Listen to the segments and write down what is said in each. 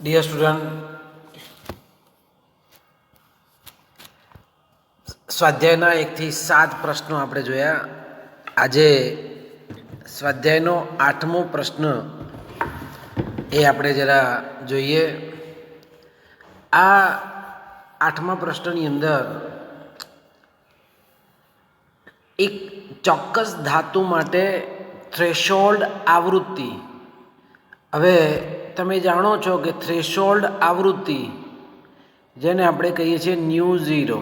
Dear student, સ્વાધ્યાયના 1 થી 7 પ્રશ્નો આપણે જોયા. આજે સ્વાધ્યાયનો 8મો પ્રશ્ન એ આપણે જરા જોઈએ. આ 8મા પ્રશ્નની અંદર એક ચોક્કસ ધાતુ માટે થ્રેશોલ્ડ આવૃત્તિ. હવે તમે જાણો છો કે થ્રેશોલ્ડ આવૃત્તિ જેને આપણે કહીએ છીએ ન્યૂ 0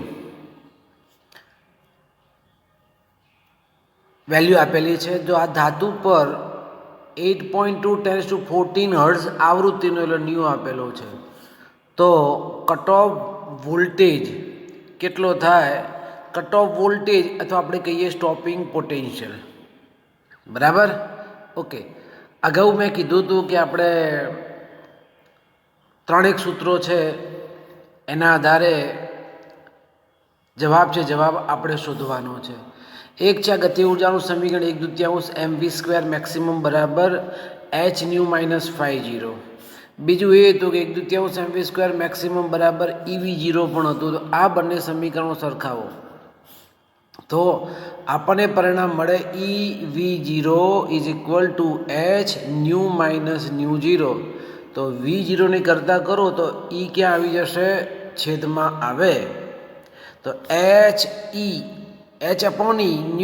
વેલ્યુ આપેલી છે. જો આ ધાતુ પર 8.2 × 10⁻14 હર્ટ્ઝ આવૃત્તિનો એટલે ન્યૂ આપેલો છે, તો કટ ઓફ વોલ્ટેજ કેટલો થાય? કટ ઓફ વોલ્ટેજ અથવા આપણે કહીએ સ્ટોપિંગ પોટેન્શિયલ. બરાબર? ઓકે. અગાઉ મેં કીધું હતું કે આપણે 3 સૂત્રો છે, એના આધારે જવાબ આપણે શોધવાનો છે. એક છે ગતિ ઉર્જાનું સમીકરણ 1/2 mv² મેક્સિમમ બરાબર hν - φ0. બીજું એ હતું કે 1/2 mv² મેક્સિમમ બરાબર ev0 પણ હતું. તો આ બંને સમીકરણો સરખાવો તો આપણને પરિણામ મળે ev0 = hν - ν0. તો v0 કરતાં કરો તો e ક્યાં આવી જશે? છેદમાં આવે. તો h/e ν -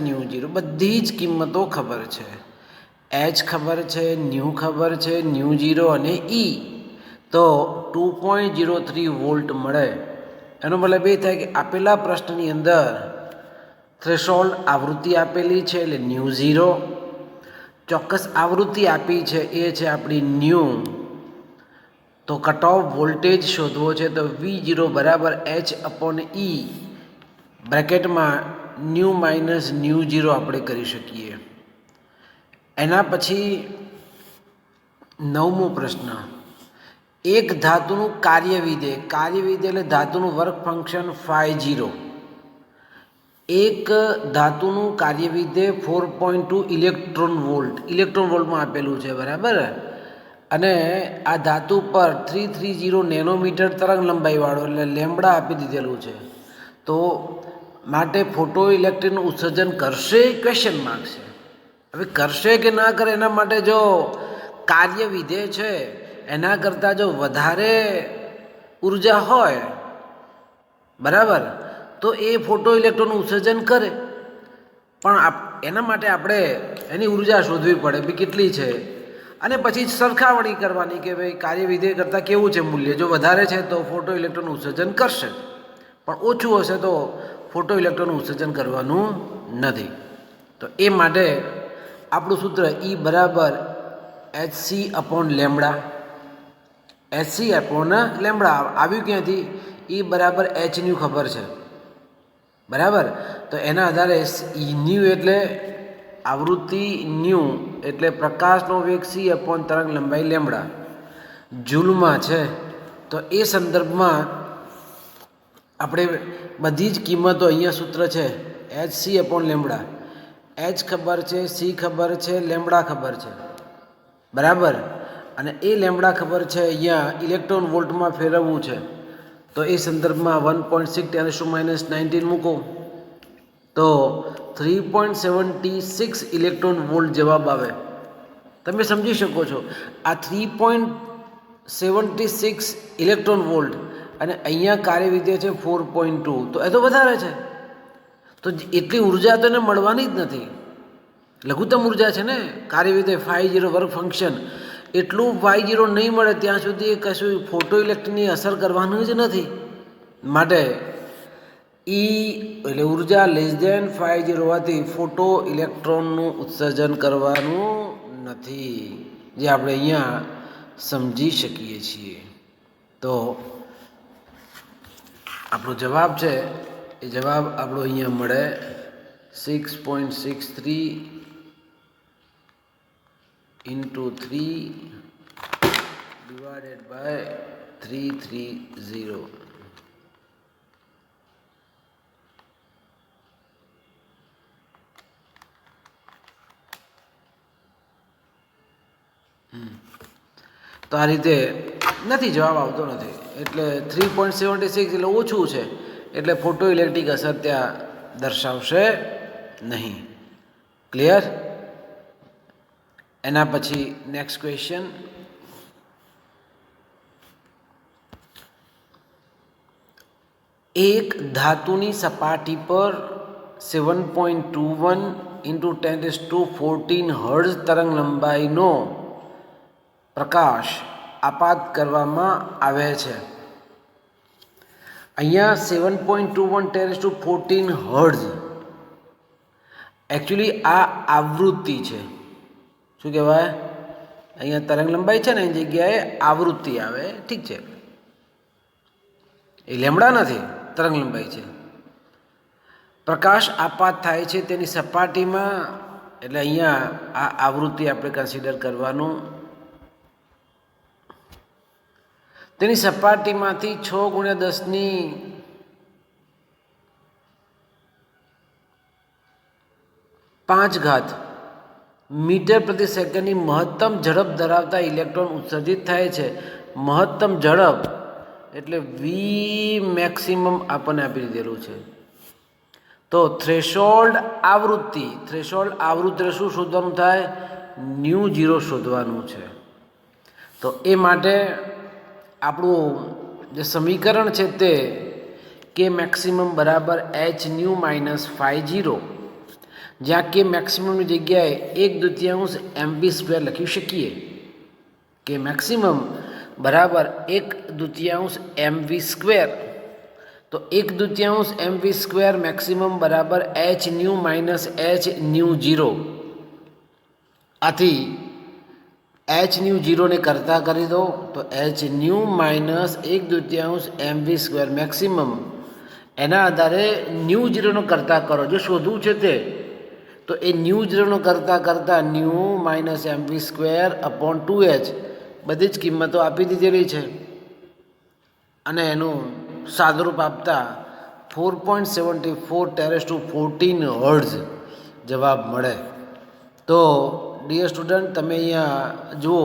ν0 બધી જ કિંમતો ખબર છે. h ખબર છે, ન્યૂ ખબર છે, ν0 અને e. તો 2.03 વોલ્ટ મળે. એનો મતલબ એ થાય કે આપેલા પ્રશ્નની અંદર થ્રેશોલ્ડ આવૃત્તિ આપેલી છે એટલે ν0, ચોક્કસ આવૃત્તિ આપી છે એ છે આપણી ન્યૂ. તો કટ ઓફ વોલ્ટેજ શોધવો છે તો v0 બરાબર h/e બ્રેકેટમાં ν - ν0 આપણે કરી શકીએ. એના પછી 9મો પ્રશ્ન. એક ધાતુનું કાર્યવિધેય એટલે ધાતુનું વર્ક ફંક્શન φ0. એક ધાતુનું કાર્યવિધેય 4.2 ઇલેક્ટ્રોન વોલ્ટમાં આપેલું છે. બરાબર? અને આ ધાતુ પર 330 નેનોમીટર તરંગ લંબાઈવાળો એટલે લેમ્બડા આપી દીધેલું છે. તો માટે ફોટો ઇલેક્ટ્રિકનું ઉત્સર્જન કરશે? ક્વેશ્ચન માર્ક છે. હવે કરશે કે ના કરે એના માટે જો કાર્ય વિધેય છે એના કરતાં જો વધારે ઉર્જા હોય, બરાબર, તો એ ફોટો ઇલેક્ટ્રોનનું ઉત્સર્જન કરે. પણ એના માટે આપણે એની ઉર્જા શોધવી પડે બી કેટલી છે, અને પછી સરખામણી કરવાની કે ભાઈ કાર્ય વિધેય કરતાં કેવું છે મૂલ્ય. જો વધારે છે તો ફોટો ઇલેક્ટ્રોનનું ઉત્સર્જન કરશે, પણ ઓછું હશે તો ફોટો ઇલેક્ટ્રોનનું ઉત્સર્જન કરવાનું નથી. તો એ માટે આપણું સૂત્ર E બરાબર hc/λ. hc/λ આવ્યું ક્યાંથી? E બરાબર hν ખબર છે. બરાબર? તો એના આધારે ન્યૂ એટલે આવૃત્તિ, ન્યૂ એટલે પ્રકાશનો વેગ c/તરંગ લંબાઈ લેમ્બડા જૂલમાં છે. તો એ સંદર્ભમાં આપણે બધી જ કિંમતો અહીંયા સૂત્ર છે hc/λ. h ખબર છે, સી ખબર છે, લેમ્બડા ખબર છે. બરાબર? અને એ લેમ્બડા ખબર છે, અહીંયા ઇલેક્ટ્રોન વોલ્ટમાં ફેરવવું છે. તો એ સંદર્ભમાં 1.6 × 10⁻19 મૂકો તો 3.76 ઇલેક્ટ્રોન વોલ્ટ જવાબ આવે. તમે સમજી શકો છો આ 3.76 ઇલેક્ટ્રોન વોલ્ટ અને અહીંયા કાર્યવિધેય છે 4.2, તો એ તો વધારે છે. તો એટલી ઉર્જા તો એને મળવાની જ નથી. લઘુત્તમ ઉર્જા છે ને કાર્યવિધેય φ0 વર્ક ફંક્શન. એટલું φ0 નહીં મળે ત્યાં સુધી એ કશું ફોટો ઇલેક્ટ્રિકની અસર કરવાનું જ નથી. માટે E એટલે ઉર્જા φ0 હોવાથી ફોટો ઇલેક્ટ્રોનનું ઉત્સર્જન કરવાનું નથી, જે આપણે અહીંયા સમજી શકીએ છીએ. તો આપણો જવાબ છે એ જવાબ આપણો અહીંયા મળે 6.63 × 3/330. તો આ રીતે નથી, જવાબ આવતો નથી. એટલે 3.76 એટલે ઓછું છે, એટલે ફોટો ઇલેક્ટ્રિક અસર ત્યાં દર્શાવશે નહીં. ક્લિયર? એના પછી નેક્સ્ટ ક્વેશ્ચન, એક ધાતુની સપાટી પર 7.21 × 10⁻14 હર્ટ્ઝ તરંગ લંબાઈનો પ્રકાશ આપાત કરવામાં આવે છે. અહીંયા 7.21 10⁻14 હર્ટ્ઝ એકચ્યુઅલી આ આવૃત્તિ છે. શું કહેવાય? અહીંયા તરંગ લંબાઈ છે ને એની જગ્યાએ આવૃત્તિ આવે. ઠીક છે, એ લેમડા નથી, તરંગ લંબાઈ છે. પ્રકાશ આપાત થાય છે તેની સપાટીમાં, એટલે અહીંયા આ આવૃત્તિ આપણે કન્સિડર કરવાનું. તેની સપાટીમાંથી 6 × 10⁵ મીટર પ્રતિ સેકન્ડની મહત્તમ ઝડપ ધરાવતા ઇલેક્ટ્રોન ઉત્સર્જિત થાય છે. મહત્તમ ઝડપ એટલે વી મેક્સિમમ આપણને આપી દીધેલું છે. તો થ્રેશોલ્ડ આવૃત્તિ શું શોધવાનું થાય? ν0 શોધવાનું છે. તો એ માટે આપણું જે સમીકરણ છે તે કે મેક્સિમમ બરાબર hν - φ0, જ્યાં કે મેક્સિમમની જગ્યાએ 1/2 mv² લખી શકીએ. કે મેક્સિમમ બરાબર 1/2 mv². તો 1/2 mv² મેક્સિમમ બરાબર hν - hν0. આથી hν0 ને કરતા કરી દો તો hν - 1/2 mv² મેક્સિમમ. એના આધારે ν0 નો કરતા કરો. જો શોધવું છે તે તો એ ν0 નો કરતા ν - mv²/2h બધી જ કિંમતો આપી દીધેલી છે, અને એનું સાદુરૂપ આપતા 4.74 10⁻14 હર્ટ્ઝ જવાબ મળે. તો ડિયર સ્ટુડન્ટ, તમે અહીંયા જુઓ,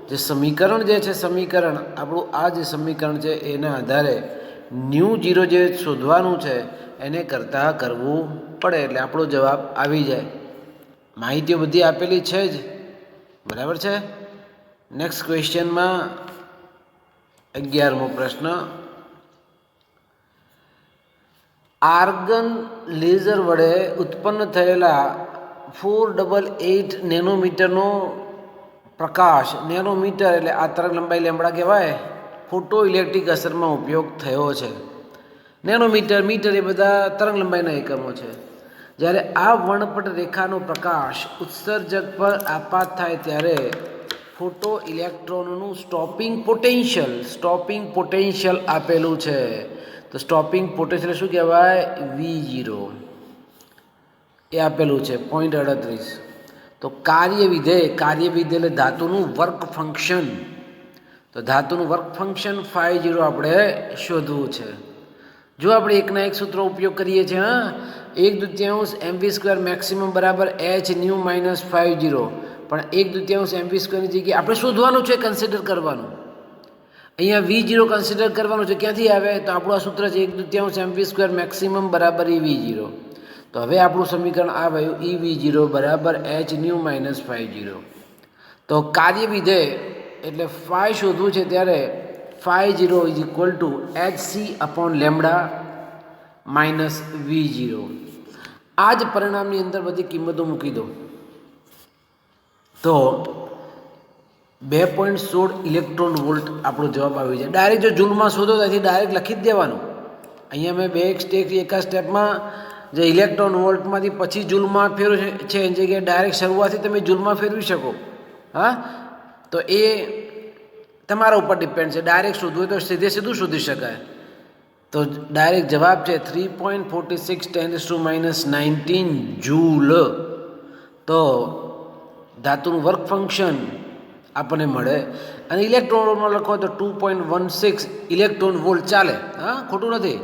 જે સમીકરણ જે છે, સમીકરણ આપણું આ જે સમીકરણ છે એના આધારે ν0 જે શોધવાનું છે એને કરતા કરવું પડે, એટલે આપણો જવાબ આવી જાય. માહિતીઓ બધી આપેલી છે જ, બરાબર છે. નેક્સ્ટ ક્વેશ્ચનમાં 11મો પ્રશ્ન, આર્ગન લેઝર વડે ઉત્પન્ન થયેલા 488 નેનોમીટરનો પ્રકાશ, નેનોમીટર એટલે આ તરંગ લંબાઈ લેમડા કહેવાય, ફોટો ઇલેક્ટ્રિક અસરમાં ઉપયોગ થયો છે. નેનોમીટર, મીટર એ બધા તરંગ લંબાઈના એકમો છે. જ્યારે આ વર્ણપટ રેખાનો પ્રકાશ ઉત્સર્જક પર આપાત થાય ત્યારે ફોટો ઇલેક્ટ્રોનનું સ્ટોપિંગ પોટેન્શિયલ આપેલું છે. તો સ્ટોપિંગ પોટેન્શિયલ શું કહેવાય? V0 એ આપેલું છે 0.38. તો કાર્ય વિધેય એટલે ધાતુનું વર્ક ફંક્શન. તો ધાતુનું વર્ક ફંક્શન φ0 આપણે શોધવું છે. જો આપણે એકના એક સૂત્રો ઉપયોગ કરીએ છીએ, 1/2 mv² મેક્સિમમ બરાબર hν - φ0, પણ 1/2 mv² ની જગ્યાએ આપણે શોધવાનું છે, કન્સિડર કરવાનું. અહીંયા V0 કન્સિડર કરવાનું છે. ક્યાંથી આવે? તો આપણું આ સૂત્ર છે 1/2 mv² મેક્સિમમ બરાબર EV0. તો હવે આપણું સમીકરણ આવ્યું EV0 બરાબર hν - φ0. તો કાર્ય વિધેય એટલે ફાઈ શોધવું છે ત્યારે φ0 = hc/λ - V0. આ જ પરિણામની અંદર બધી કિંમતો મૂકી દો તો 2.16 ઇલેક્ટ્રોન વોલ્ટ આપણો જવાબ આવી જાય. ડાયરેક્ટ જો જૂલમાં શોધો ત્યાંથી ડાયરેક્ટ લખી જ દેવાનું. અહીંયા મેં એક સ્ટેપમાં જે ઇલેક્ટ્રોન વોલ્ટમાંથી પછી જૂલમાં ફેરવ્યું છે એની જગ્યાએ ડાયરેક્ટ શરૂઆતથી તમે જૂલમાં ફેરવી શકો. હા, તો એ તમારા ઉપર ડિપેન્ડ છે. ડાયરેક્ટ શોધવું હોય તો સીધું શોધી શકાય. તો ડાયરેક્ટ જવાબ છે 3.46 × 10⁻19 જૂલ. તો ધાતુનું વર્ક ફંક્શન આપણને મળે. અને ઇલેક્ટ્રોન વોલ્ટમાં લખો તો 2.16 ઇલેક્ટ્રોન વોલ્ટ ચાલે. હા, ખોટું નથી.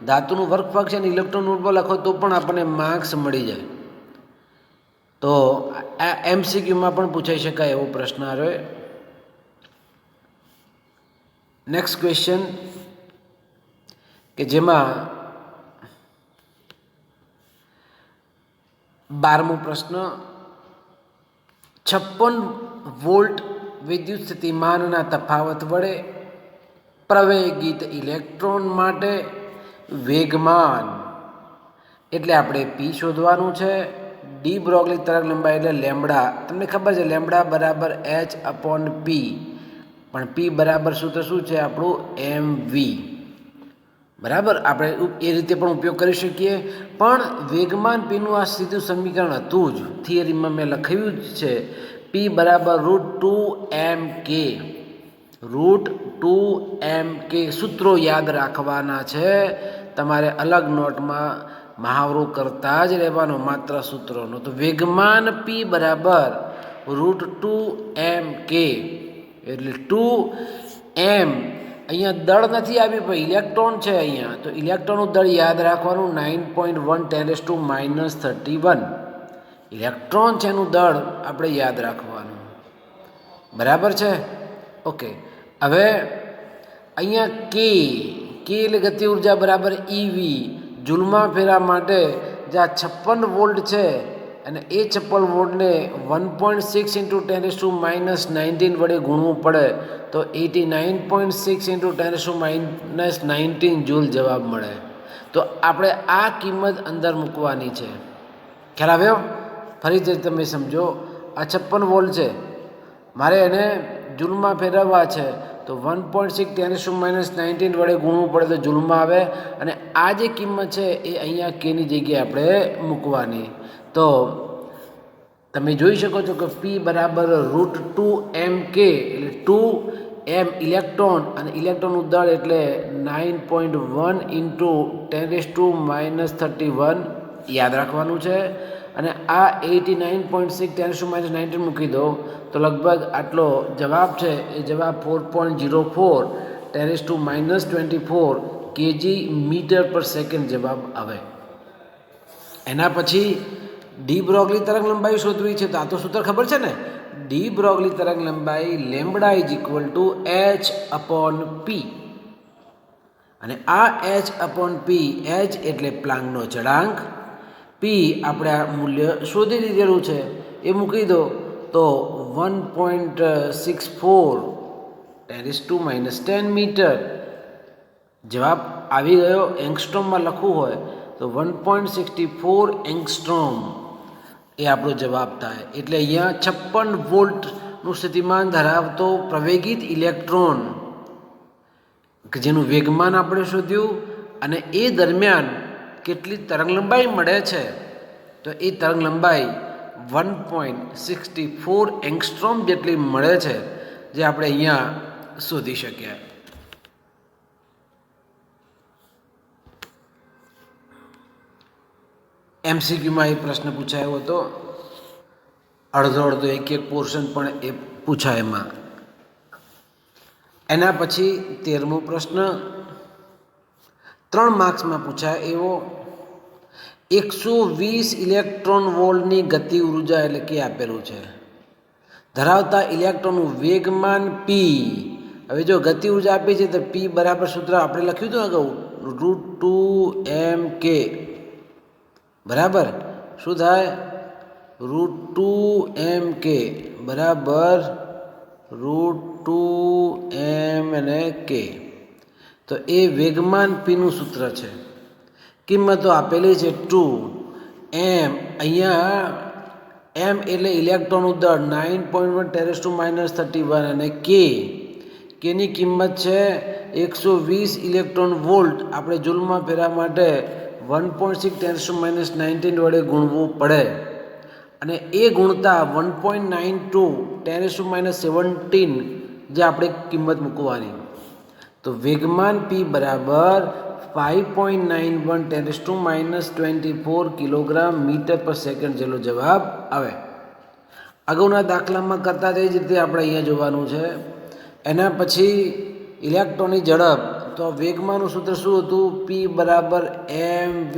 ધાતુનું વર્ક ફંક્શન ઇલેક્ટ્રોન વોલ્ટમાં લખો તો પણ આપણને માર્ક્સ મળી જાય. તો આ MCQમાં પણ પૂછાઈ શકાય એવો પ્રશ્ન આવે. નેક્સ્ટ ક્વેશ્ચન કે જેમાં 12મો પ્રશ્ન 56 વોલ્ટ વિદ્યુત સ્થિતિમાનના તફાવત વડે પ્રવેગિત ઇલેક્ટ્રોન માટે વેગમાન એટલે આપણે પી શોધવાનું છે. ડી બ્રોગલી તરંગ લંબાઈ એટલે લેમ્બડા. તમને ખબર છે લેમ્બડા બરાબર h/p, પણ પી બરાબર સૂત્ર શું છે આપણું mv. બરાબર, આપણે એ રીતે પણ ઉપયોગ કરી શકીએ. પણ વેગમાન પીનું આ સીધું સમીકરણ હતું જ, થિયરીમાં મેં લખાવ્યું જ છે. પી બરાબર √2mk. √2mk સૂત્રો યાદ રાખવાના છે તમારે. અલગ નોટમાં મહાવરો કરતા જ રહેવાનો માત્ર સૂત્રોનો. તો વેગમાન પી બરાબર √2mk એટલે 2m. અહીંયા દળ નથી આવ્યું પણ ઇલેક્ટ્રોન છે અહીંયા. તો ઇલેક્ટ્રોનનું દળ યાદ રાખવાનું 9.1 × 10⁻31. ઇલેક્ટ્રોન છે એનું દળ આપણે યાદ રાખવાનું. બરાબર છે? ઓકે. હવે અહીંયા કે એટલે ગતિ ઉર્જા બરાબર EV. જૂલમાં ફેરા માટે જે આ 56 વોલ્ટ છે અને એ 56 વોલ્ટને 1.6 × 10⁻19 વડે ગુણવું પડે તો 89.6 × 10⁻19 જૂલ જવાબ મળે. તો આપણે આ કિંમત અંદર મૂકવાની છે. ખ્યાલ આવ્યો? ફરીથી તમે સમજો. આ 56 વોલ્ટ છે, મારે એને જૂલમાં ફેરવવા છે તો 1.6 × 10⁻19 વડે ગુણવું પડે તો જૂલમાં આવે. અને આ જે કિંમત છે એ અહીંયા કેની જગ્યાએ આપણે મૂકવાની. તો તમે જોઈ શકો છો કે પી બરાબર √2mk એટલે 2m ઇલેક્ટ્રોન, અને ઇલેક્ટ્રોનનું દળ એટલે 9.1 × 10⁻31 યાદ રાખવાનું છે. અને આ 89.6 × 10⁻19 મૂકી દો તો લગભગ આટલો જવાબ છે. એ જવાબ 4.04 10⁻24 kg/મીટર/સેકન્ડ જવાબ આવે. એના પછી ડી બ્રોગલી તરંગ લંબાઈ શોધવી છે. તો આ તો સૂત્ર ખબર છે ને. ડી બ્રોગલી તરંગ લંબાઈ લેમ્બડા = h/p. અને આ h/p, h એટલે પ્લાન્કનો ચળાંક, પી આપણે આ મૂલ્ય શોધી લીધેલું છે એ મૂકી દો તો 1.64 10⁻10 મીટર જવાબ આવી ગયો. એંગસ્ટ્રોમમાં લખવું હોય તો 1.64 એંગસ્ટ્રોમ એ આપણો જવાબ થાય. એટલે અહીંયા 56 વોલ્ટનું સ્થિતિમાન ધરાવતો પ્રવેગિત ઇલેક્ટ્રોન કે જેનું વેગમાન આપણે શોધ્યું અને એ દરમિયાન કેટલી તરંગલંબાઈ મળે છે તો એ તરંગલંબાઈ 1.64 એંગસ્ટ્રોમ જેટલી મળે છે, જે આપણે અહીંયા શોધી શક્યા. MCQમાં એ પ્રશ્ન પૂછાયો હતો. અડધો એક પોર્શન પણ એ પૂછાય એમાં. એના પછી 13મો પ્રશ્ન 3 માર્ક્સમાં પૂછાય એવો. 120 ઇલેક્ટ્રોન વોલ્ટની ગતિ ઉર્જા એટલે કે આપેલું છે ધરાવતા ઇલેક્ટ્રોનનું વેગમાન પી. હવે જો ગતિ ઉર્જા આપી છે તો પી બરાબર સૂત્ર આપણે લખ્યું હતું અગાઉ √2mk. બરાબર શું થાય? √2mk બરાબર √2m અને k. તો એ વેગમાન પીનું સૂત્ર છે. કિંમતો આપેલી છે 2m. અહીંયા m એટલે ઇલેક્ટ્રોનનું દળ 9.1 10⁻31 અને કેની કિંમત છે 120 ઇલેક્ટ્રોન વોલ્ટ. આપણે જૂલમાં ફેરવા માટે 1.6 10⁻19 વડે ગુણવું પડે અને એ ગુણતા 1.92 10⁻17 જે આપણે કિંમત મૂકવાની. તો વેગમાન પી બરાબર 5.91 10⁻24 કિલોગ્રામ/મીટર/સેકન્ડ જેટલો જવાબ આવે. અગાઉના દાખલામાં કરતા તે જ રીતે આપણે અહીંયા જોવાનું છે. એના પછી ઇલેક્ટ્રોનની ઝડપ. તો વેગમાનનું સૂત્ર શું હતું? પી બરાબર mv.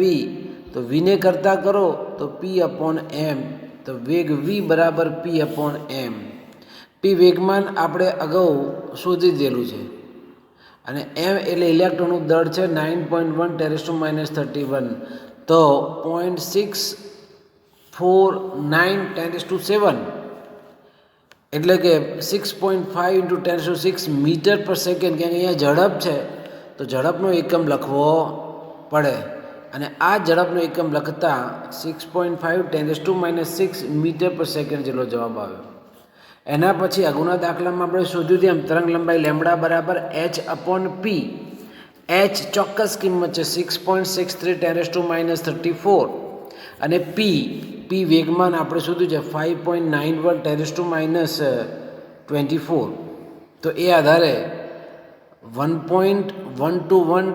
તો વીને કરતાં કરો તો p/m. તો વેગ v બરાબર p/m. પી વેગમાન આપણે અગાઉ શોધી દીધેલું છે. અને એમ એટલે ઇલેક્ટ્રોનનું દળ છે 9.1 × 10⁻31, તો 0.649 × 10⁻7 એટલે કે 6.5 × 10⁶ મીટર પર સેકન્ડ. ક્યાંક અહીંયા ઝડપ છે તો ઝડપનો એકમ લખવો પડે, અને આ ઝડપનો એકમ લખતા 6.5 × 10⁻6 મીટર પર સેકન્ડ જેટલો જવાબ આવ્યો. એના પછી અગાઉના દાખલામાં આપણે શોધ્યું તેમ તરંગ લંબાઈ લેમ્બડા બરાબર h/p. h ચોક્કસ કિંમત છે 6.63 × 10⁻34, અને p વેગમાન આપણે શોધ્યું છે 5.91 × 10⁻24. તો એ આધારે 1.121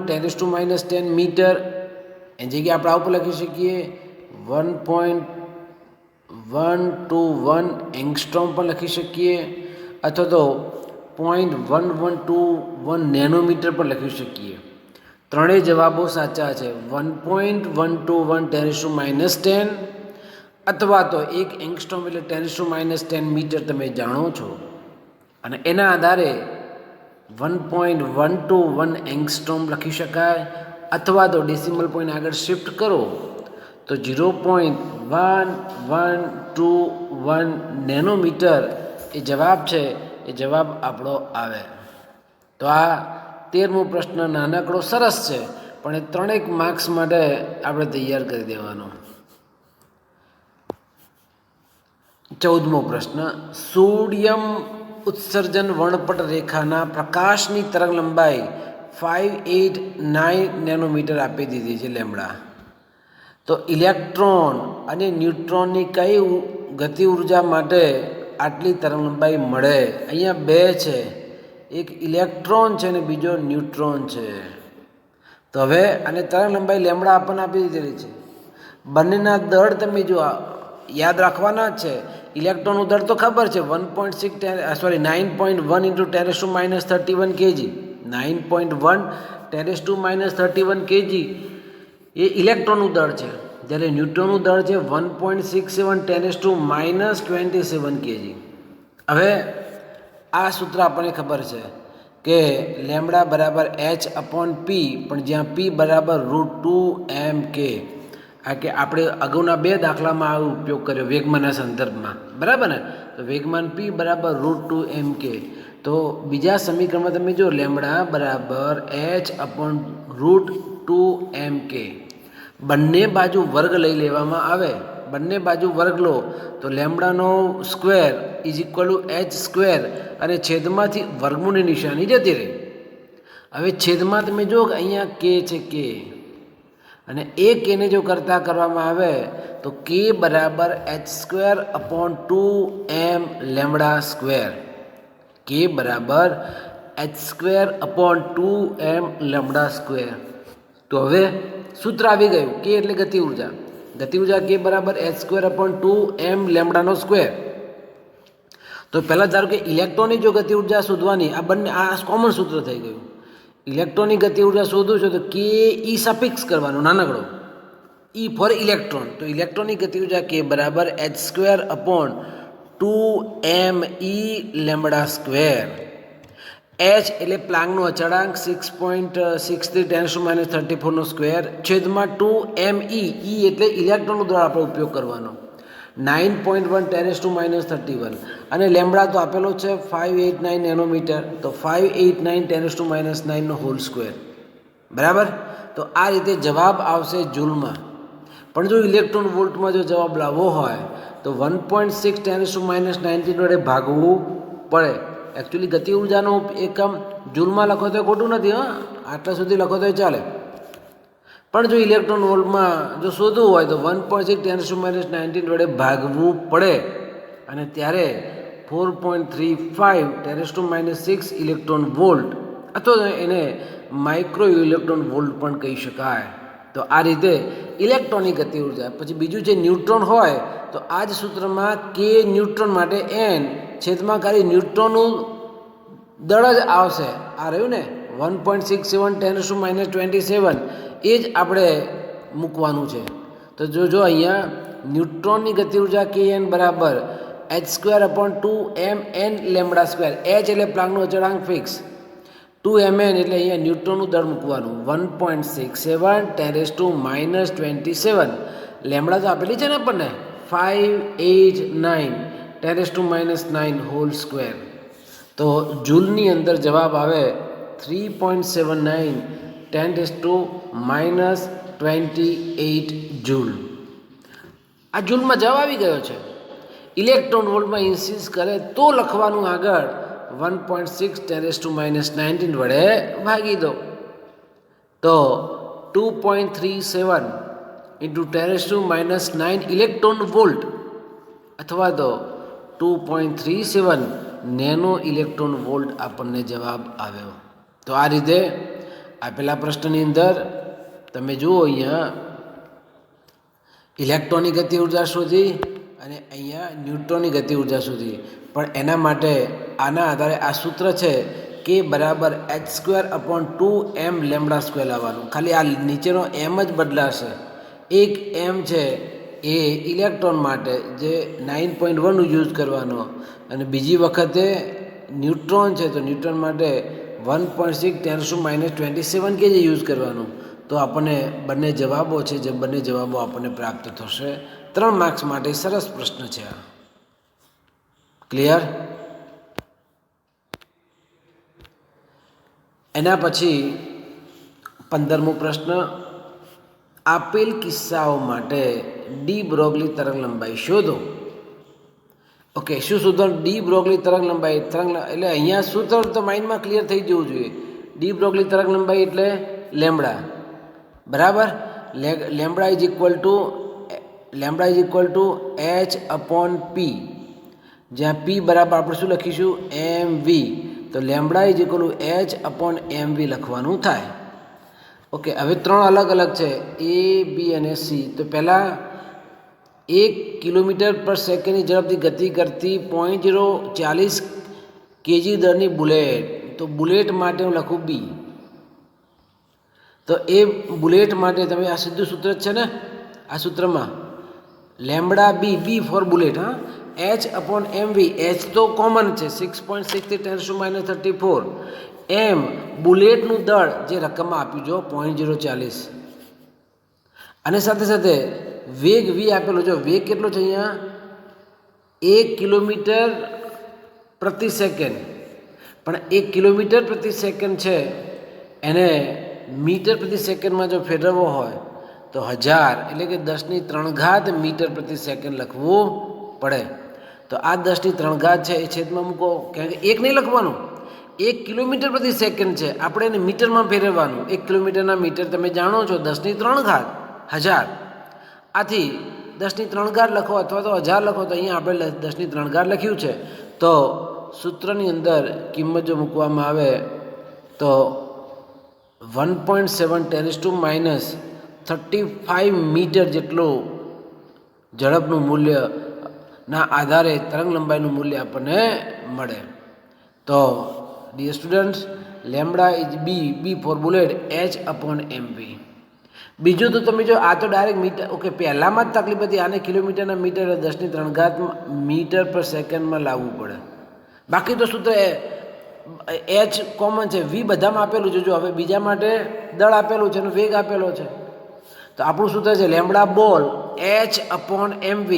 × 10 મીટર એની જગ્યાએ આપણે આવું લખી શકીએ, 1.121 એંગસ્ટ્રોમ પણ લખી શકીએ, અથવા તો 0.1121 નેનોમીટર પણ લખી શકીએ. ત્રણેય જવાબો સાચા છે. 1.121 10⁻10 અથવા તો 1 એંગસ્ટ્રોમ એટલે 10⁻10 મીટર તમે જાણો છો, અને એના આધારે 1.121 એંગસ્ટ્રોમ લખી શકાય, અથવા તો ડેસિમલ પોઈન્ટ આગળ શિફ્ટ કરો તો 0.1121 નેનોમીટર એ જવાબ છે, એ જવાબ આપણો આવે. તો આ 13મો પ્રશ્ન નાનકડો સરસ છે, પણ એ 3 માર્ક્સ માટે આપણે તૈયાર કરી દેવાનો. 14મો પ્રશ્ન, સોડિયમ ઉત્સર્જન વર્ણપટ રેખાના પ્રકાશની તરંગ લંબાઈ 589 નેનોમીટર આપી દીધી છે લેમ્બડા. તો ઇલેક્ટ્રોન અને ન્યુટ્રોનની કઈ ગતિ ઉર્જા માટે આટલી તરંગ લંબાઈ મળે? અહીંયા બે છે, એક ઇલેક્ટ્રોન છે અને બીજો ન્યુટ્રોન છે. તો હવે અને તરંગ લંબાઈ લેમ્બડા આપણને આપી દીધેલી છે. બંનેના દળ તમે જો યાદ રાખવાના જ છે. ઇલેક્ટ્રોનનું દળ તો ખબર છે 9.1 × 10⁻31 kg. 9.1 × 10⁻31 kg એ ઇલેક્ટ્રોનનું દળ છે, જ્યારે ન્યુટ્રોનનું દળ છે 1.67 10⁻27 kg. હવે આ સૂત્ર આપણને ખબર છે કે લેમ્બડા બરાબર h/p, પણ જ્યાં p બરાબર √2mk. આ કે આપણે અગાઉના 2 દાખલામાં આ ઉપયોગ કર્યો વેગમાનના સંદર્ભમાં, બરાબર ને? તો વેગમાન p બરાબર √2mk. તો બીજા સમીકરણમાં તમે જો લેમ્બડા બરાબર h/√2mk, બંને બાજુ વર્ગ લઈ લેવામાં આવે. બંને બાજુ વર્ગ લો તો લેમ્બડાનો સ્ક્વેર = h², અને છેદમાંથી વર્ગમૂળની નિશાની જતી રહી. હવે છેદમાં તમે જુઓ કે અહીંયા k છે, k, અને એ kને જો કરવામાં આવે તો k બરાબર h²/2m લેમ્બડા². k બરાબર h²/2m લેમ્બડા². તો હવે સૂત્ર આવી ગયું. k એટલે ગતિ ઉર્જા. ગતિ ઉર્જા k બરાબર h²/2m લેમ્બડા². તો પહેલાં ધારો કે ઇલેક્ટ્રોનની જો ગતિ ઉર્જા શોધવાની, આ બંને આ કોમન સૂત્ર થઈ ગયું. ઇલેક્ટ્રોનની ગતિ ઉર્જા શોધવું છે તો કે ઈ સફિક્સ કરવાનો નાનકડો, ઈ ફોર ઇલેક્ટ્રોન. તો ઇલેક્ટ્રોનની ગતિ ઉર્જા કે બરાબર h²/2m લેમ્બડા². h એટલે પ્લાન્કનો અચળાંક 6.63 10⁻34 છેદમાં 2m e એટલે ઇલેક્ટ્રોનનું દ્વારા આપણે ઉપયોગ કરવાનો 9.1 10⁻31, અને લેમ્બડા તો આપેલો છે 589 નેનોમીટર. તો 589 10⁻9², બરાબર. તો આ રીતે જવાબ આવશે જૂલમાં. પણ જો ઇલેક્ટ્રોન વોલ્ટમાં જો જવાબ લાવવો હોય તો 1.6 10⁻19 વડે ભાગવું પડે. એકચ્યુઅલી ગતિ ઉર્જાનો એકમ જૂલમાં લખો તો ખોટું નથી, હા, આટલા સુધી લખો તો ચાલે. પણ જો ઇલેક્ટ્રોન વોલ્ટમાં જો શોધવું હોય તો 1.6 10⁻19 વડે ભાગવું પડે, અને ત્યારે 4.35 10⁻6 ઇલેક્ટ્રોન વોલ્ટ, અથવા એને માઇક્રો ઇલેક્ટ્રોન વોલ્ટ પણ કહી શકાય. તો આ રીતે ઇલેક્ટ્રોનની ગતિ ઉર્જા. પછી બીજું જે ન્યુટ્રોન હોય તો આ જ સૂત્રમાં કે ન્યુટ્રોન માટે n છેદમાં ખાલી ન્યુટ્રોનનું દળ જ આવશે. આ રહ્યું ને 1.67 10⁻27, એ જ આપણે મૂકવાનું છે. તો જો અહીંયા ન્યુટ્રોનની ગતિ ઉર્જા kn બરાબર h²/2mn લેમ્બડા². h એટલે પ્લાન્કનો અચળાંક ફિક્સ, 2mn એટલે અહીંયા ન્યૂટનનું દળ મૂકવાનું 1.67 10⁻⁻27 લેમડા તો આપેલી છે ને આપણને 589 10⁻⁹ હોલ સ્ક્વેર. તો જૂલની અંદર જવાબ આવે 3.79 10⁻⁻28 જૂલ. આ જૂલમાં જવાબ આવી ગયો છે. ઇલેક્ટ્રોન વોલ્ટમાં ઇન્સીસ કરે તો લખવાનું આગળ 1.6 10⁻⁻19 વડે ભાગી દો. તો 2.37 ઇન્ટુ 10⁻⁹ ઇલેક્ટ્રોન વોલ્ટ અથવા તો 2.37 નેનો ઇલેક્ટ્રોન વોલ્ટ આપણને જવાબ આવ્યો. તો આ રીતે આપેલા પ્રશ્નની અંદર તમે જુઓ અહીંયા ઇલેક્ટ્રોનની ગતિ ઉર્જા શોધી અને અહીંયા ન્યૂટ્રોનની ગતિ ઉર્જા શોધી. પણ એના માટે આના આધારે આ સૂત્ર છે કે બરાબર h²/2m લેમ્બડા² લાવવાનું. ખાલી આ નીચેનો એમ જ બદલાશે. એક એમ છે એ ઇલેક્ટ્રોન માટે જે 9.1 યુઝ કરવાનો અને બીજી વખતે ન્યુટ્રોન છે તો ન્યુટ્રોન માટે 1.6 10⁻⁻27 કે જે યુઝ કરવાનું. તો આપણને બંને જવાબો છે જે બંને જવાબો આપણને પ્રાપ્ત થશે. 3 માર્ક્સ માટે સરસ પ્રશ્ન છે આ. ક્લિયર? એના પછી 15મો પ્રશ્ન, આપેલ કિસ્સાઓ માટે ડી બ્રોગલી તરંગ લંબાઈ શોધો. ઓકે, શું સૂત્ર? ડી બ્રોગલી તરંગ લંબાઈ એટલે અહીંયા સૂત્ર તો માઇન્ડમાં ક્લિયર થઈ જવું જોઈએ. ડી બ્રોગલી તરંગ લંબાઈ એટલે લેમ્બડા, બરાબર. Lambda is equal two h/p, જ્યાં p બરાબર આપણે શું લખીશું? mv. તો lambda is equal to h/mv લખવાનું થાય. ઓકે, હવે 3 અલગ અલગ છે, a, b અને c. તો પહેલાં 1 કિલોમીટર પર સેકન્ડની ઝડપથી ગતિ કરતી 0.40 kg દરની બુલેટ. તો બુલેટ માટે હું લખું b. તો એ બુલેટ માટે તમે આ સીધું સૂત્ર જ છે ને આ સૂત્રમાં લેમ્બડા બી ફોર બુલેટ. હા, h/mv. h તો કોમન છે 6.6 × 10⁻34. એમ બુલેટનું દળ જે રકમમાં આપ્યું જો 0.40 અને સાથે સાથે વેગ v આપેલો. જો વેગ કેટલો છે અહીંયા 1 કિલોમીટર પ્રતિ સેકન્ડ, પણ 1 કિલોમીટર પ્રતિ સેકન્ડ છે એને મીટર પ્રતિ સેકન્ડમાં જો ફેરવવો હોય તો 1000 એટલે કે 10³ મીટર પ્રતિ સેકન્ડ લખવું પડે. તો આ 10³ છે એ છેદમાં મૂકો, કારણ કે 1 નહીં લખવાનું. 1 કિલોમીટર પ્રતિ સેકન્ડ છે, આપણે એને મીટરમાં ફેરવવાનું. 1 કિલોમીટરના મીટર તમે જાણો છો 10³ 1000. આથી 10³ લખો અથવા તો 1000 લખો. તો અહીંયા આપણે 10³ લખ્યું છે. તો સૂત્રની અંદર કિંમત જો મૂકવામાં આવે તો 1.7 10⁻⁻35 મીટર જેટલું ઝડપનું મૂલ્યના આધારે તરંગ લંબાઈનું મૂલ્ય આપણને મળે. તો dear students, lambda is B for bullet h/mv. બીજું તો તમે જો આ તો ડાયરેક્ટ મીટર. ઓકે, પહેલામાં જ તકલીફ હતી, આને કિલોમીટરના મીટર 10³ મીટર પર સેકન્ડમાં લાવવું પડે. બાકી તો સૂત્ર h કોમન છે, v બધામાં આપેલું છે. જો હવે બીજા માટે દળ આપેલું છે અને વેગ આપેલો છે. તો આપણું સૂત્ર છે લેમ્બડા બોલ h/mv.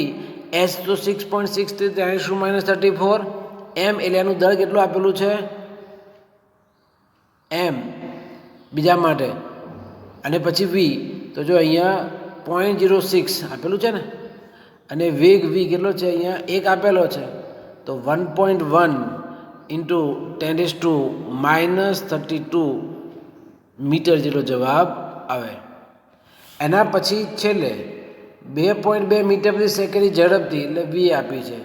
h તો 6.6 × 10⁻34. m એટલે એનું દળ કેટલું આપેલું છે m બીજા માટે, અને પછી v. તો જો અહીંયા 0.06 આપેલું છે ને, અને વેગ v કેટલો છે અહીંયા 1 આપેલો છે. તો 1.1 ઇન્ટુ 10⁻32 મીટર જેટલો જવાબ આવે. એના પછી છેલ્લે 2.2 મીટર પ્રતિ સેકન્ડની ઝડપથી એટલે v આપી છે.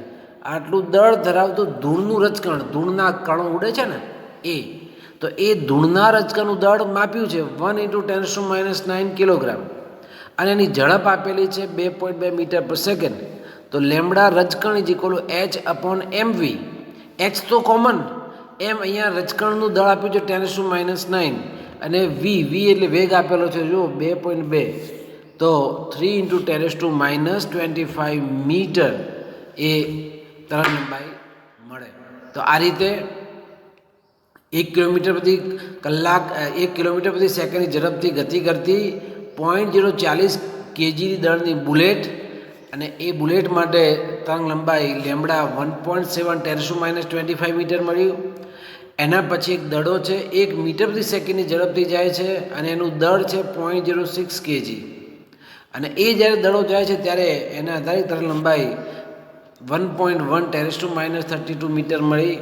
આટલું દળ ધરાવતું ધૂળનું રજકણ, ધૂળના કણો ઉડે છે ને એ, તો એ ધૂળના રજકણનું દળ માપ્યું છે 1 × 10⁻⁹ કિલોગ્રામ, અને એની ઝડપ આપેલી છે 2.2 મીટર પર સેકન્ડ. તો લેમ્બડા રજકણ is equal to h/mv. h તો કોમન, એમ અહીંયા રજકણનું દળ આપ્યું છે 10⁻⁹, અને v એટલે વેગ આપેલો છે જો 2.2. તો 3 × 10⁻25 મીટર એ તરંગ લંબાઈ મળે. તો આ રીતે 1 કિલોમીટર પ્રતિ કલાક 1 કિલોમીટર પ્રતિ સેકન્ડની ઝડપથી ગતિ કરતી 0.040 kg દળની બુલેટ, અને એ બુલેટ માટે તરંગ લંબાઈ લેમડા 1.7 ×10⁻25 મીટર મળ્યું. એના પછી એક દડો છે 1 મીટર પ્રતિ સેકન્ડની ઝડપથી જાય છે અને એનું દળ છે 0.06 kg, અને એ જ્યારે દડો જાય છે ત્યારે એના આધારિત તરંગ લંબાઈ 1.1 ×10⁻32 મીટર મળી.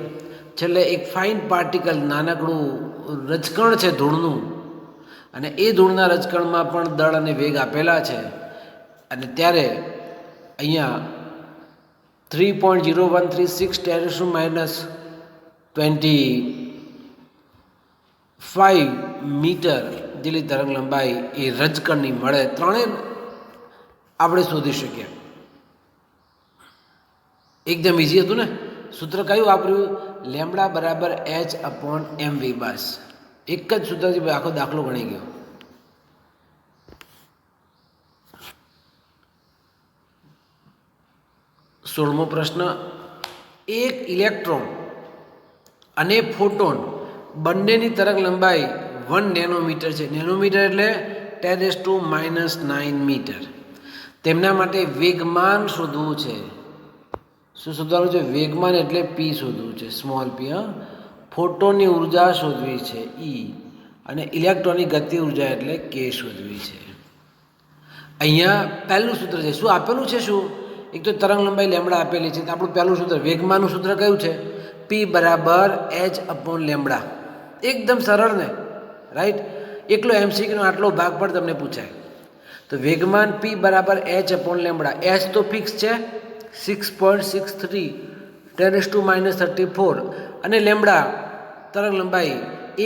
છેલ્લે એક ફાઇન પાર્ટિકલ નાનકડું રજકણ છે ધૂળનું, અને એ ધૂળના રજકણમાં પણ દળ અને વેગ આપેલા છે, અને ત્યારે અહીંયા 3.0136 10⁻25 મીટર જેટલી તરંગ લંબાઈ એ રજકણની મળે. ત્રણેય આપણે શોધી શક્યા. એકદમ ઇઝી હતું ને. સૂત્ર કયું વાપર્યું? લેમડા બરાબર H/mv. બસ એક જ સૂત્રથી આખો દાખલો ગણી ગયો. સોળમો પ્રશ્ન, એક ઇલેક્ટ્રોન અને ફોટોન બંનેની તરંગ લંબાઈ 1 નેનોમીટર છે. નેનોમીટર એટલે 10⁻⁹ મીટર. તેમના માટે વેગમાન શોધવું છે. શું શોધવાનું છે? વેગમાન એટલે પી શોધવું છે, સ્મોલ પી. ફોટોનની ઉર્જા શોધવી છે ઈ, અને ઇલેક્ટ્રોનની ગતિ ઉર્જા એટલે કે શોધવી છે. અહીંયા પહેલું સૂત્ર છે. શું આપેલું છે? શું એક તો તરંગ લંબાઈ લેમડા આપેલી છે, તો આપણું પહેલું સૂત્ર વેગમાનનું સૂત્ર કયું છે? પી બરાબર H/લેમડા. એકદમ સરળ ને, રાઈટ. એકલો MCQનો આટલો ભાગ પણ તમને પૂછાય. તો વેગમાન પી બરાબર H/લેમડા. H તો ફિક્સ છે 6.63 10⁻34, અને લેમડા તરંગ લંબાઈ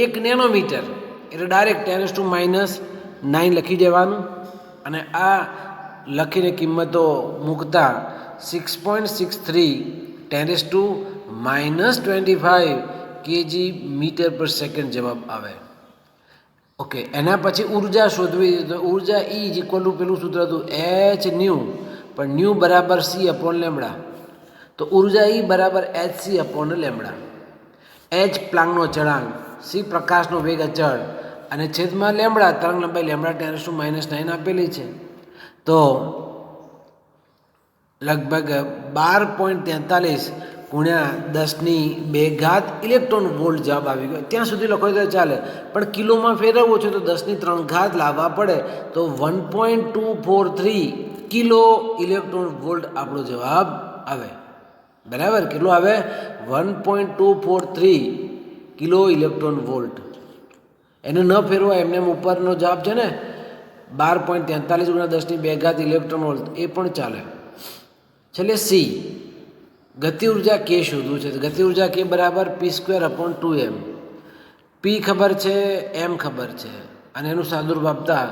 1 નેનોમીટર એટલે ડાયરેક્ટ 10⁻9 લખી દેવાનું, અને આ લખીને કિંમતો મૂકતા 6.63 10⁻25 kg મીટર પર સેકન્ડ જવાબ આવે. ઓકે, એના પછી ઉર્જા શોધવી. તો ઉર્જા ઈ ઇઝ ઇક્વલ ટુ પેલું સૂત્ર હતું H ન્યુ, પણ ન્યુ બરાબર C/લેમડા. તો ઉર્જા ઈ બરાબર hc/લેમડા. H પ્લાન્કનો ચળાંક, C પ્રકાશનો વેગ અચળ, અને છેદમાં લેમડા તરંગ લંબાઈ લેમડા 10⁻9 આપેલી છે. તો લગભગ 12.43 × 10⁻2 ઇલેક્ટ્રોન વોલ્ટ જવાબ આવી ગયો. ત્યાં સુધી લખો તો ચાલે, પણ કિલોમાં ફેરવવો છે તો 10⁻³ લાવવા પડે. તો 1.243 કિલો ઇલેક્ટ્રોન વોલ્ટ આપણો જવાબ આવે. બરાબર, કેટલો આવે? 1.243 કિલો ઇલેક્ટ્રોન વોલ્ટ. એને ન ફેરવા એમને ઉપરનો જવાબ છે ને 12.43 × 10⁻2 ઇલેક્ટ્રોન વોલ્ટ, એ પણ ચાલે. છેલ્લે સી, ગતિ ઉર્જા કે શોધવું છે. ગતિ ઉર્જા કે બરાબર p²/2m. પી ખબર છે, એમ ખબર છે, અને એનું સાદુરૂપ આપતા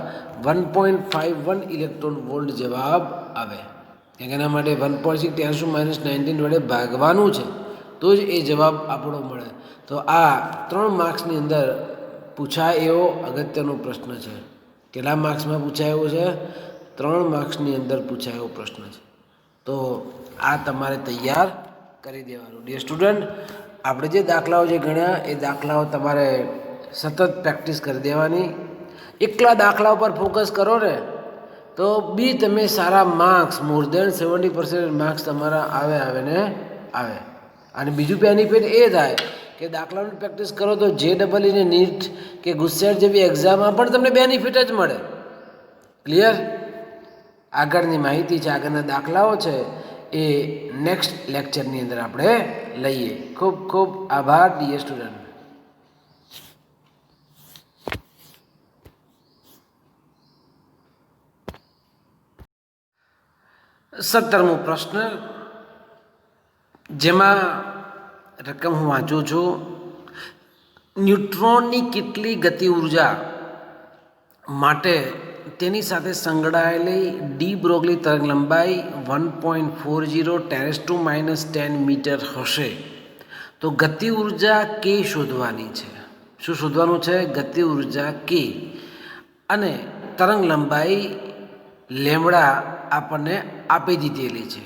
1.51 ઇલેક્ટ્રોન વોલ્ટ જવાબ આવે. એના માટે 1.6 10⁻19 વડે ભાગવાનું છે તો જ એ જવાબ આપણો મળે. તો આ 3 માર્ક્સની અંદર પૂછાય એવો અગત્યનો પ્રશ્ન છે. કેટલા માર્ક્સમાં પૂછાય એવો છે? 3 માર્ક્સની અંદર પૂછાય એવો પ્રશ્ન છે. તો આ તમારે તૈયાર કરી દેવાનું. ડિયર સ્ટુડન્ટ, આપણે જે દાખલાઓ જે ગણ્યા એ દાખલાઓ તમારે સતત પ્રેક્ટિસ કરી દેવાની. એકલા દાખલા ઉપર ફોકસ કરો ને તો બી તમે સારા માર્ક્સ, મોર દેન 70% માર્ક્સ તમારા આવે ને આવે. અને બીજું બેનિફિટ એ થાય કે દાખલાની પ્રેક્ટિસ કરો તો JEE ને નીટ કે ગુજસેટ જેવી એક્ઝામમાં પણ તમને બેનિફિટ જ મળે. ક્લિયર? આગળની માહિતી છે, આગળના દાખલાઓ છે, એ નેક્સ્ટ લેક્ચરની અંદર આપણે લઈએ. ખૂબ ખૂબ આભાર ડિયર સ્ટુડન્ટ. 17મો પ્રશ્ન, જેમાં રકમ હું વાંચું છું. ન્યુટ્રોનની કેટલી ગતિ ઉર્જા માટે તેની સાથે સંકળાયેલી ડી બ્રોગલી તરંગ લંબાઈ 1.40 10⁻10 મીટર હશે? તો ગતિ ઉર્જા કે શોધવાની છે. શું શોધવાનું છે? ગતિ ઉર્જા કે, અને તરંગ લંબાઈ લેમડા આપણને આપી દીધેલી છે.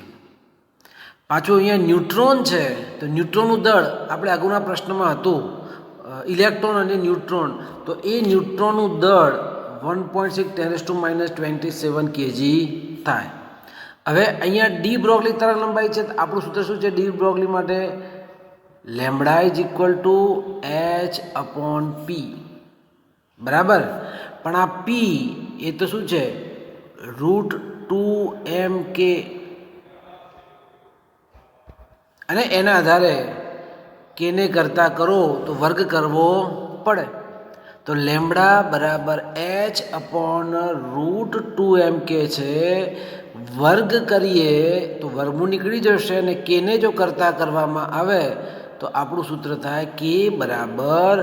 પાછું અહીંયા ન્યુટ્રોન છે, તો ન્યુટ્રોનનું દળ આપણે આગળના પ્રશ્નમાં હતું ઇલેક્ટ્રોન અને ન્યુટ્રોન, તો એ ન્યુટ્રોનનું દળ 1.6 × 10⁻27 kg થાય. હવે અહીંયા ડી બ્રોગલી તરંગ લંબાઈ છે. આપણું સૂત્ર શું છે ડી બ્રોગલી માટે? Lambda is equal two h/p. બરાબર. પણ આ પી એ તો શું છે? √2mk, અને એના આધારે કેને કરતા કરો તો વર્ગ કરવો પડે. તો લેમ્બડા બરાબર h/√2mk છે. વર્ગ કરીએ તો વર્ગમૂળ નીકળી જશે, અને કેને જો કરતા કરવામાં આવે તો આપણું સૂત્ર થાય કે બરાબર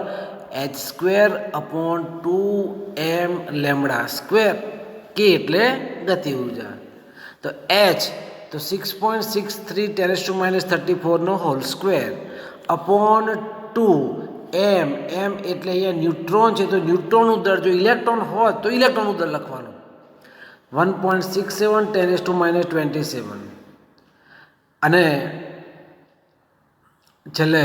h²/2m લેમ્બડા સ્ક્વેર. કે એટલે ગતિ ઉર્જા. તો h તો 6.63 × 10⁻34² અપોન 2m. m એટલે અહીંયા ન્યુટ્રોન છે, તો ન્યુટ્રોનનું દળ, જો ઇલેક્ટ્રોન હોત તો ઇલેક્ટ્રોનનું દળ લખવાનું 1.67 × 10⁻27. અને છેલ્લે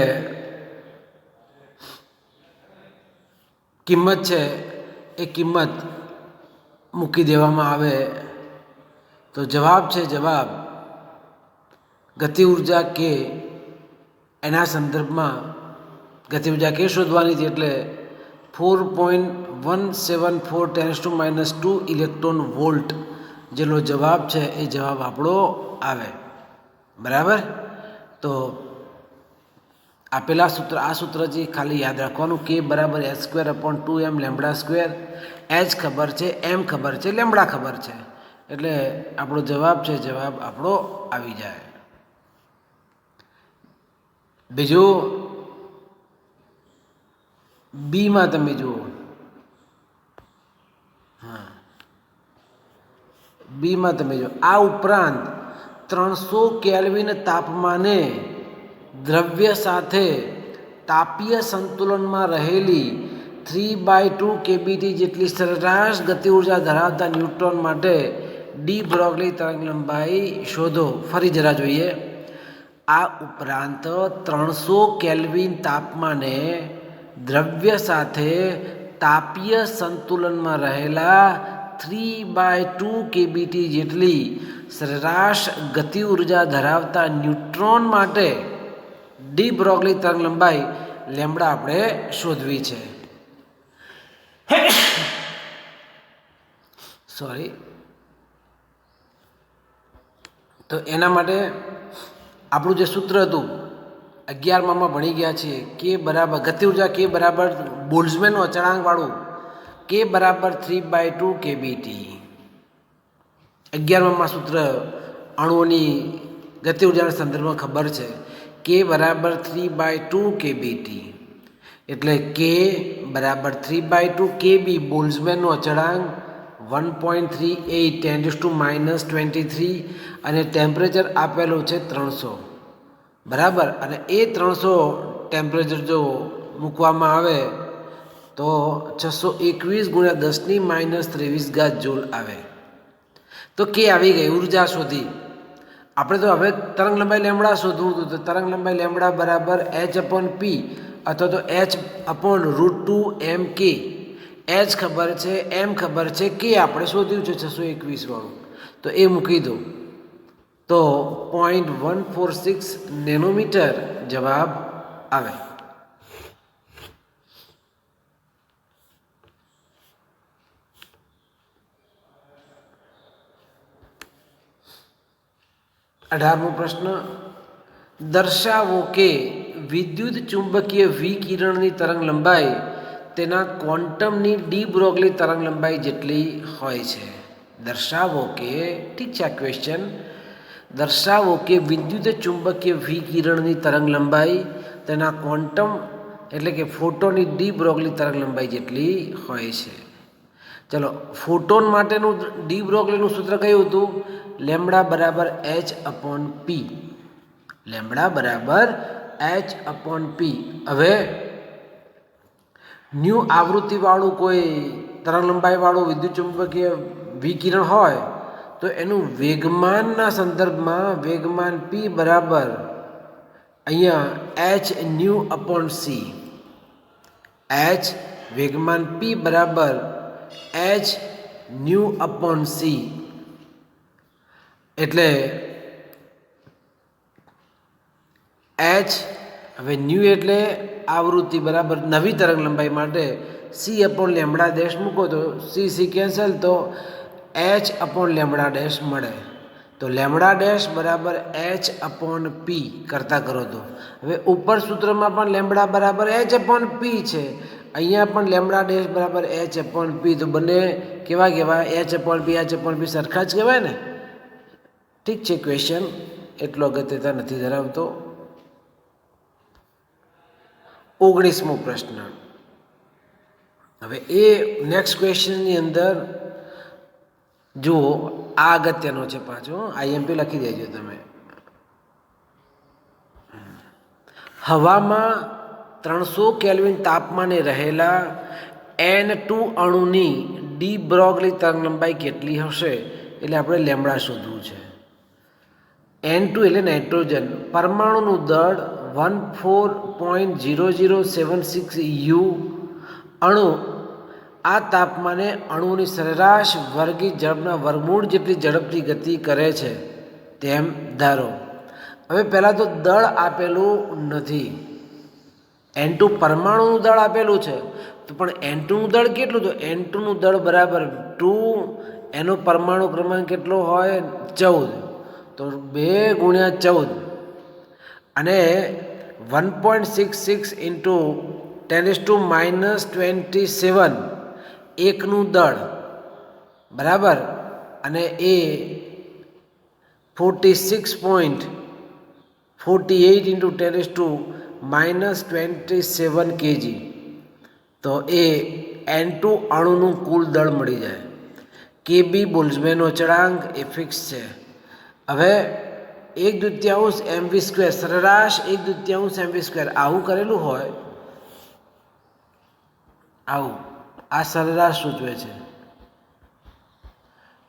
કિંમત છે એ કિંમત મૂકી દેવામાં આવે તો જવાબ છે ગતિ ઉર્જા કે એના સંદર્ભમાં ગતિ ઉર્જા કે શોધવાની હતી, એટલે 4.174 × 10⁻² ઇલેક્ટ્રોન વોલ્ટ જેનો જવાબ છે એ જવાબ આપણો આવે. બરાબર. તો આપેલા સૂત્ર, આ સૂત્રથી ખાલી યાદ રાખવાનું કે બરાબર h²/2m લેમ્બડા સ્ક્વેર. h ખબર છે, m ખબર છે, લેમ્બડા ખબર છે, એટલે આપણો જવાબ છે જવાબ આપણો આવી જાય. બીજું બીમાં તમે જુઓ. હા, બીમાં તમે જુઓ, આ ઉપરાંત 300 કેલ્વિન તાપમાને દ્રવ્ય સાથે તાપીય સંતુલનમાં રહેલી 3/2 kBt જેટલી સરેરાશ ગતિ ઉર્જા ધરાવતા ન્યુટ્રોન માટે ડી બ્રોગલી તરંગ લંબાઈ શોધો. ફરી જરા જોઈએ. આ ઉપરાંત 300 કેલ્વિન તાપમાને દ્રવ્ય સાથે તાપીય સંતુલનમાં રહેલા 3/2 kBt જેટલી સરેરાશ ગતિ ઉર્જા ધરાવતા ન્યુટ્રોન માટે ડી બ્રોગલી તરંગ લંબાઈ લેમ્બડા આપણે શોધવી છે. સોરી. તો એના માટે આપણું જે સૂત્ર હતું 11માં ભણી ગયા છીએ કે બરાબર ગતિ ઉર્જા કે બરાબર બોલ્ટ્ઝમેનનું અચળાંકવાળું કે બરાબર 3/2 kBt. 11માં સૂત્ર અણુઓની ગતિ ઉર્જાના સંદર્ભમાં ખબર છે કે બરાબર 3/2 kBt, એટલે કે બરાબર 3/2 kB બોલ્ટ્ઝમેનનો અચળાંક 1.38 10⁻23, અને ટેમ્પરેચર આપેલું છે 300. બરાબર. અને એ 300 ટેમ્પરેચર જો મૂકવામાં આવે તો 621 × 10⁻23 જૂલ આવે. તો કે આવી ગઈ. ઉર્જા શોધી. આપણે તો હવે તરંગ લંબાઈ લેમ્બડા શોધવું હતું, તો તરંગ લંબાઈ લેમ્બડા બરાબર h/p અથવા તો h/√2mk. h ખબર છે, m ખબર છે, કે આપણે શોધ્યું છે 621 વાળું, તો એ મૂકી દો તો 0.146 નેનોમીટર જવાબ આવે. અઢારમો પ્રશ્ન, દર્શાવો કે વિદ્યુત ચુંબકીય વિકિરણની તરંગ લંબાઈ તેના ક્વોન્ટમની ડી બ્રોગલી તરંગ લંબાઈ જેટલી હોય છે. દર્શાવો કે, ઠીક છે આ ક્વેશ્ચન, દર્શાવો કે વિદ્યુત ચુંબકીય વિકિરણની તરંગ લંબાઈ તેના ક્વોન્ટમ એટલે કે ફોટોની ડી બ્રોગલી તરંગ લંબાઈ જેટલી હોય છે. ચલો, ફોટોન માટેનું ડી બ્રોગલીનું સૂત્ર કયું હતું? લેમ્બડા બરાબર h/p. લેમ્બડા બરાબર h/p. હવે ન્યૂ આવૃત્તિવાળું કોઈ તરંગ લંબાઈવાળું વિદ્યુત ચુંબકીય વિકિરણ હોય તો એનું વેગમાનના સંદર્ભમાં વેગમાન p બરાબર અહીંયા h/c. એચ વેગમાન p બરાબર એચ ન્યુ અપોન સી, એટલે એચ હવે ન્યુ એટલે આવૃત્તિ બરાબર નવી તરંગ લંબાઈ માટે સી અપોન લેમડા ડેશ મૂકો તો સી કેન્સલ, તો એચ અપોન લેમડા ડેશ મળે. તો લેમડા ડેશ બરાબર એચ અપોન પી કરતા કરો તો હવે ઉપર સૂત્રમાં પણ લેમડા બરાબર એચ અપોન પી છે, અહીંયા પણ લેમડા ડેશ બરાબર એચ અપોન પી, તો બંને કેવા કહેવાય? એચ અપોન પી સરખા જ કહેવાય ને. ઠીક છે, ક્વેશ્ચન એટલો અગત્યતા નથી ધરાવતો. 19મો પ્રશ્ન. હવે એ નેક્સ્ટ ક્વેશ્ચનની અંદર જુઓ, આ અગત્યનો છે પાછો, આઈએમપી લખી દેજો તમે. હવામાં 300 કેલ્વિન તાપમાને રહેલા N2 અણુની ડી બ્રોગલી તરંગલંબાઈ કેટલી હશે? એટલે આપણે લેમડા શોધવું છે. N2 એટલે નાઇટ્રોજન, પરમાણુનું દળ 14.0076 U, અણુ આ તાપમાને અણુની સરેરાશ વર્ગી ઝડપના વર્ગમૂળ જેટલી ઝડપથી ગતિ કરે છે તેમ ધારો. હવે પહેલાં તો દળ આપેલું નથી, N2 પરમાણુનું દળ આપેલું છે, તો પણ N2નું દળ કેટલું? તો N2નું દળ બરાબર 2, એનો પરમાણુ ક્રમાંક કેટલો હોય? 14, તો 2 ગુણ્યા 14 અને 1.66 ઇન્ટુ 10⁻⁻27 એકનું દળ બરાબર, અને એ 46.48 ઇન્ટુ 10⁻⁻27 kg, તો એ N2 અણુનું કુલ દળ મળી જાય. KB બોલ્ટ્ઝમેનનો અચળાંક એ ફિક્સ છે. હવે 1/2 mv², સરેરાશ 1/2 mv², આવું કરેલું હોય, આવું આ સરેરાશ સૂચવે છે,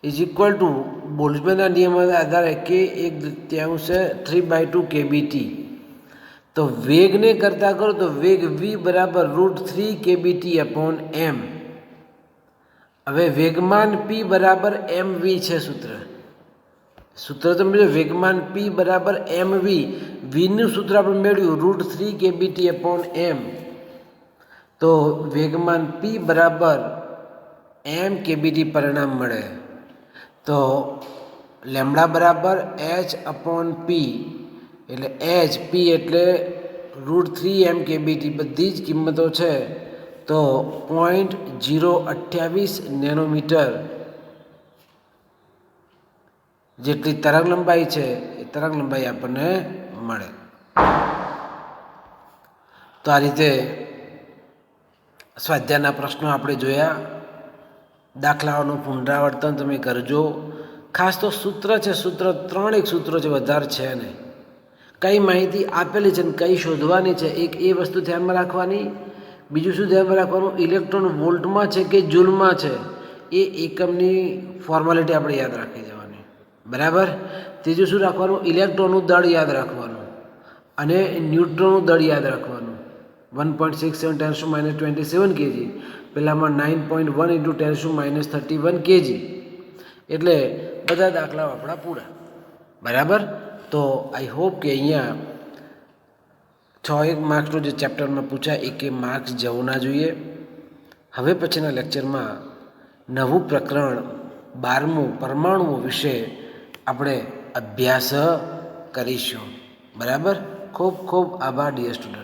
ઇઝ ઇક્વલ ટુ બોલ્ટ્ઝમેનના નિયમના આધારે કે 1/2 3/2 kbt. તો વેગને કરતા કરો તો વેગ v બરાબર √3 kbt અપોન m. હવે વેગમાન p બરાબર mv છે. સૂત્ર તમે વેગમાન p બરાબર mv, vનું સૂત્ર આપણે મેળવ્યું √3 kbt અપોન m, તો વેગમાન p બરાબર m kbt પરિણામ મળે. તો લેમડા બરાબર h અપોન p, એટલે h p એટલે √3 m kbt, બધી જ કિંમતો છે. તો 0.028 નેનોમીટર જેટલી તરંગ લંબાઈ છે એ તરંગ લંબાઈ આપણને મળે. તો આ રીતે સ્વાધ્યાયના પ્રશ્નો આપણે જોયા. દાખલાઓનું પુનરાવર્તન તમે કરજો. ખાસ તો સૂત્ર છે, સૂત્ર 3 સૂત્રો છે, વધારે છે નહીં. કઈ માહિતી આપેલી છે ને કઈ શોધવાની છે, એક એ વસ્તુ ધ્યાનમાં રાખવાની. બીજું શું ધ્યાનમાં રાખવાનું? ઇલેક્ટ્રોન વોલ્ટમાં છે કે જૂલમાં છે, એ એકમની ફોર્માલિટી આપણે યાદ રાખી જવાની, બરાબર. ત્રીજું શું રાખવાનું? ઇલેક્ટ્રોનનું દળ યાદ રાખવાનું અને ન્યુટ્રોનનું દળ યાદ રાખવાનું. 1.67 10⁻27 kg, પહેલામાં 9.1 ઇન્ટુ 10⁻31 kg. એટલે બધા દાખલાઓ આપણા પૂરા, બરાબર. તો આઈ હોપ કે અહીંયા 6 માર્ક્સનો જે ચેપ્ટરમાં પૂછાય એક માર્ક્સ જવું ના જોઈએ. હવે પછીના લેક્ચરમાં નવું પ્રકરણ 12મું પરમાણુઓ વિશે આપણે અભ્યાસ કરીશું, બરાબર. ખૂબ ખૂબ આભાર ડિયર સ્ટુડન્ટ.